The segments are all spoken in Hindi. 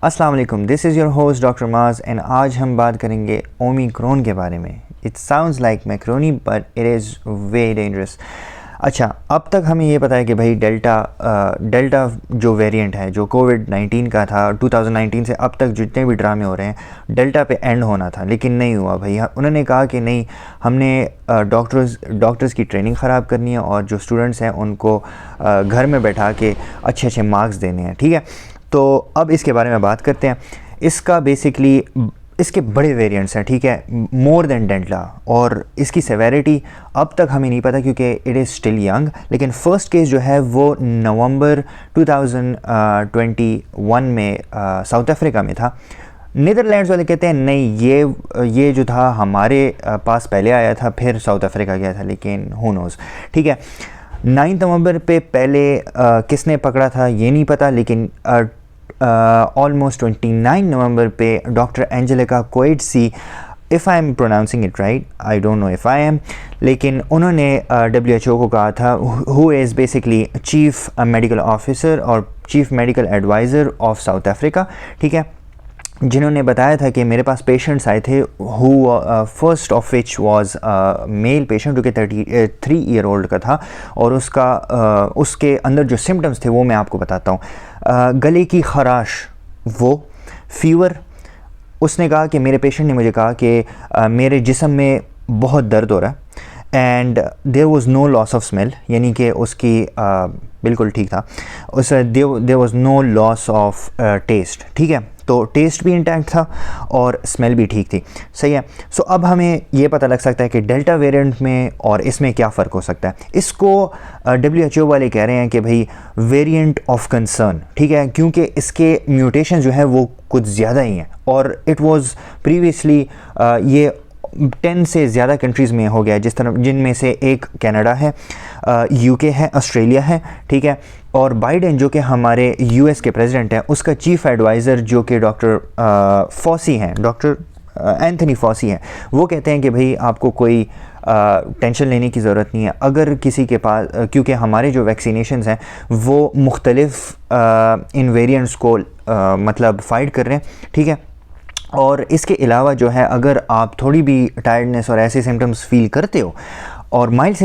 अस्सलाम वालेकुम, this is your host doctor माज एंड आज हम बात करेंगे ओमिक्रॉन के बारे में। It sounds like macaroni but it is very dangerous. अच्छा, अब तक हमें ये पता है कि भाई डेल्टा जो वेरिएंट है जो कोविड-19 का था 2019 से अब तक जितने भी ड्रामे हो रहे हैं डेल्टा पे एंड होना था, लेकिन नहीं हुआ भाई। उन्होंने कहा कि नहीं, हमने डॉक्टर्स की ट्रेनिंग ख़राब करनी है और जो स्टूडेंट्स हैं उनको घर में बैठा के अच्छे अच्छे मार्क्स देने हैं। ठीक है, तो अब इसके बारे में बात करते हैं। इसका बेसिकली इसके बड़े वेरिएंट्स हैं, ठीक है, मोर देन डेल्टा, और इसकी सेवेरिटी अब तक हमें नहीं पता क्योंकि इट इज़ स्टिल यंग। लेकिन फ़र्स्ट केस जो है वो नवंबर 2021 में साउथ अफ्रीका में था। नीदरलैंड्स वाले कहते हैं नहीं, ये जो था हमारे पास पहले आया था, फिर साउथ अफ्रीका गया था, लेकिन हु नोज़। ठीक है, 9 नवंबर पे पहले किसने पकड़ा था ये नहीं पता, लेकिन ऑलमोस्ट 29 नवंबर पे doctor Angelica Coetzee, if I am pronouncing it right, I don't know if I am, लेकिन उन्होंने WHO को कहा था, who is basically chief medical officer और chief medical advisor of South Africa, ठीक है, जिन्होंने बताया था कि मेरे पास पेशेंट्स आए थे who first of which was male patient जो कि 33 ईयर ओल्ड का था, और उसके अंदर जो सिम्टम्स थे वो मैं आपको बताता हूँ। गले की खराश, वो फीवर। उसने कहा कि मेरे पेशेंट ने मुझे कहा कि मेरे जिस्म में बहुत दर्द हो रहा है, and there was no loss of smell, यानी कि उसकी बिल्कुल ठीक था, there was no loss of taste. ठीक है, तो टेस्ट भी इंटैक्ट था और स्मेल भी ठीक थी। सही है। सो अब हमें ये पता लग सकता है कि डेल्टा वेरिएंट में और इसमें क्या फ़र्क हो सकता है। इसको WHO वाले कह रहे हैं कि भाई वेरिएंट ऑफ कंसर्न, ठीक है, क्योंकि इसके म्यूटेशन जो है वो कुछ ज़्यादा ही हैं, और इट वाज प्रीवियसली ये 10 से ज़्यादा कंट्रीज़ में हो गया है, जिनमें से एक कनाडा है, UK है, ऑस्ट्रेलिया है, ठीक है, और बाइडेन जो कि हमारे US के प्रेसिडेंट हैं, उसका चीफ़ एडवाइज़र जो कि डॉक्टर फॉसी हैं, डॉक्टर एंथनी फॉसी हैं, वो कहते हैं कि भाई आपको कोई टेंशन लेने की ज़रूरत नहीं है अगर किसी के पास, क्योंकि हमारे जो वैक्सीनेशंस हैं वो मुख्तलिफ़ इन वेरिएंट्स को मतलब फ़ाइट कर रहे हैं। ठीक है, और इसके अलावा जो है अगर आप थोड़ी भी टायर्डनेस और ऐसे सिम्टम्स फील करते हो और mild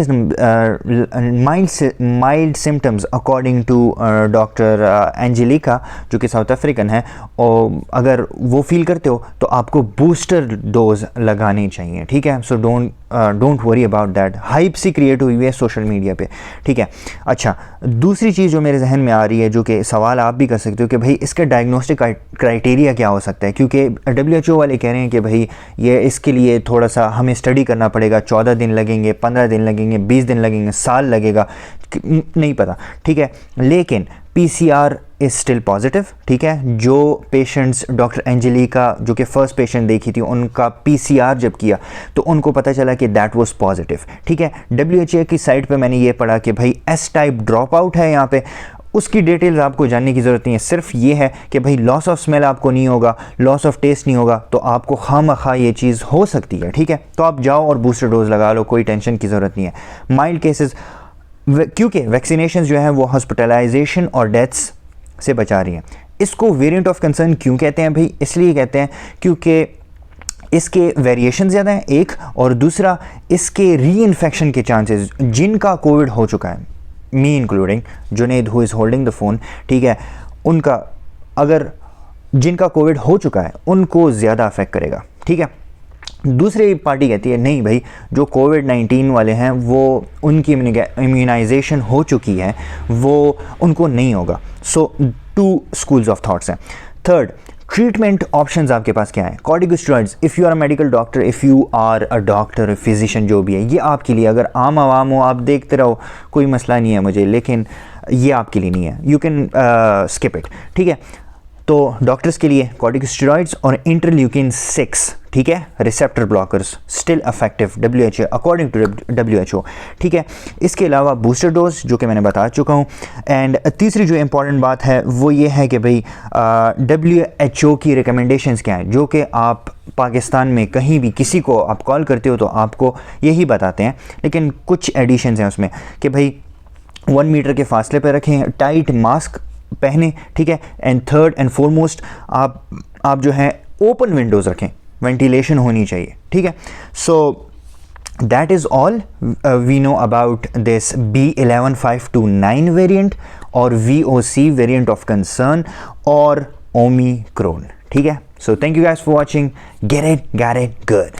symptoms according to doctor Angelica जो कि साउथ अफ्रीकन है, और अगर वो फील करते हो तो आपको बूस्टर डोज लगानी चाहिए। ठीक है, so don't worry about that. Hype सी क्रिएट हुई है सोशल मीडिया पे। ठीक है, अच्छा, दूसरी चीज़ जो मेरे जहन में आ रही है, जो कि सवाल आप भी कर सकते हो कि भाई इसका डायग्नोस्टिक क्राइटेरिया क्या हो सकता है, क्योंकि WHO वाले कह रहे हैं कि भाई ये इसके लिए थोड़ा सा हमें स्टडी करना पड़ेगा, 14 दिन लगेंगे, 15 दिन लगेंगे, 20 दिन लगेंगे, साल लगेगा, नहीं पता। ठीक है, लेकिन PCR इज़ स्टिल पॉजिटिव। ठीक है, जो पेशेंट्स डॉक्टर एंजेलिका जो कि फ़र्स्ट पेशेंट देखी थी उनका PCR जब किया तो उनको पता चला कि दैट वाज पॉजिटिव। ठीक है, WHO की साइट पे मैंने ये पढ़ा कि भाई S टाइप ड्रॉप आउट है यहाँ पे, उसकी डिटेल्स आपको जानने की ज़रूरत नहीं है, सिर्फ ये है कि भाई लॉस ऑफ स्मेल आपको नहीं होगा, लॉस ऑफ टेस्ट नहीं होगा, तो आपको खामखा ये चीज़ हो सकती है। ठीक है, तो आप जाओ और बूस्टर डोज लगा लो, कोई टेंशन की ज़रूरत नहीं है। माइल्ड केसेस, क्योंकि वैक्सीनेशन जो है वो हॉस्पिटलाइजेशन और डेथ्स से बचा रही हैं। इसको वेरिएंट ऑफ कंसर्न क्यों कहते हैं भाई? इसलिए कहते हैं क्योंकि इसके वेरिएशन ज़्यादा हैं, एक, और दूसरा इसके री इन्फेक्शन के चांसेस, जिनका कोविड हो चुका है, मी including Junaid who is holding the phone, ठीक है, उनका अगर जिनका कोविड हो चुका है उनको ज़्यादा अफेक्ट करेगा। ठीक है, दूसरी पार्टी कहती है नहीं भाई, जो कोविड-19 वाले हैं वो उनकी इम्यूनाइजेशन हो चुकी है, वो उनको नहीं होगा। सो 2 स्कूल्स ऑफ थॉट्स हैं। थर्ड, ट्रीटमेंट ऑप्शंस आपके पास क्या है? Corticosteroids, if you are a medical doctor, if you are a doctor, physician, जो भी है, ये आपके लिए, अगर आम आवाम हो आप देखते रहो, कोई मसला नहीं है मुझे, लेकिन ये आपके लिए नहीं है, यू कैन स्किप इट। ठीक है, तो डॉक्टर्स के लिए कॉर्टिकोस्टेरॉइड्स और इंटरल्यूकिन 6, ठीक है, receptor blockers still effective WHO according to WHO। ठीक है, इसके अलावा बूस्टर डोज जो कि मैंने बता चुका हूँ। एंड तीसरी जो इम्पॉर्टेंट बात है वो ये है कि भाई WHO की रिकमेंडेशंस क्या हैं, जो कि आप पाकिस्तान में कहीं भी किसी को आप कॉल करते हो तो आपको यही बताते हैं, लेकिन कुछ एडिशंस हैं उसमें कि भाई 1 मीटर के फासले पर रखें, टाइट मास्क पहने, ठीक है। एंड थर्ड एंड फॉरमोस्ट आप जो है ओपन विंडोज़ रखें, वेंटिलेशन होनी चाहिए, ठीक है। सो that is all we know about this B11529 variant or VOC variant of concern or Omicron, ठीक है। So thank you guys for watching. Get it good.